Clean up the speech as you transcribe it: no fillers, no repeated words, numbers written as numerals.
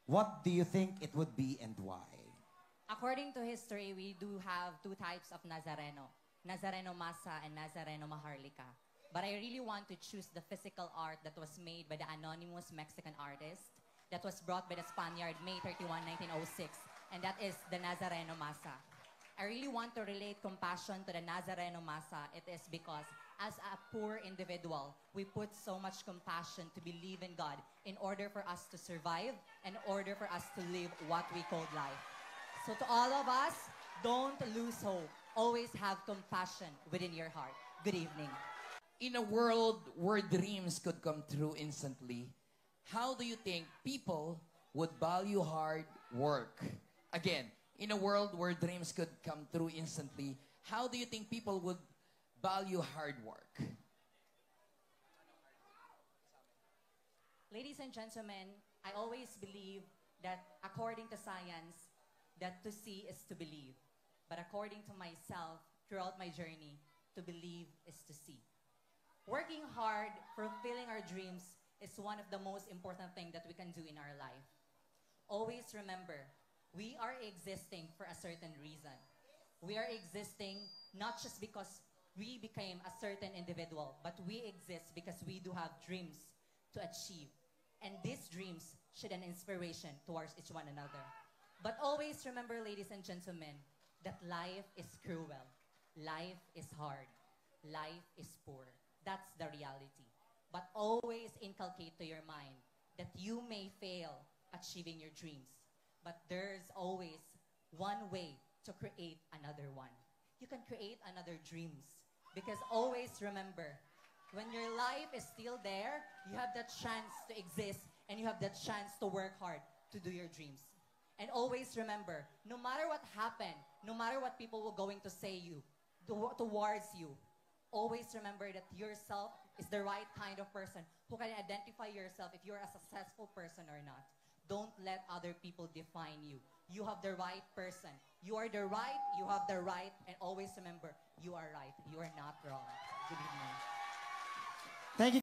what do you think it would be and why? According to history, we do have two types of Nazareno. Nazareno Masa and Nazareno Maharlika. But I really want to choose the physical art that was made by the anonymous Mexican artist that was brought by the Spaniard May 31, 1906. And that is the Nazareno Masa. I really want to relate compassion to the Nazareno Masa. It is because as a poor individual, we put so much compassion to believe in God in order for us to survive, in order for us to live what we call life. So to all of us, don't lose hope. Always have compassion within your heart. Good evening. In a world where dreams could come true instantly, how do you think people would value hard work? Again, in a world where dreams could come true instantly, how do you think people would value hard work? Ladies and gentlemen, I always believe that according to science, that to see is to believe. But according to myself, throughout my journey, to believe is to see. Working hard, fulfilling our dreams is one of the most important things that we can do in our life. Always remember, we are existing for a certain reason. We are existing not just because we became a certain individual, but we exist because we do have dreams to achieve. And these dreams should an inspiration towards each one another. But always remember, ladies and gentlemen, that life is cruel. Life is hard. Life is poor. That's the reality. But always inculcate to your mind that you may fail achieving your dreams. But there's always one way to create another one. You can create another dreams. Because always remember, when your life is still there, you have that chance to exist and you have that chance to work hard to do your dreams. And always remember, no matter what happened, no matter what people were going to say towards you, always remember that yourself is the right kind of person who can identify yourself if you're a successful person or not. Don't let other people define you. You have the right person. You are the right, you have the right, and always remember, you are right. You are not wrong. Good evening. Thank you.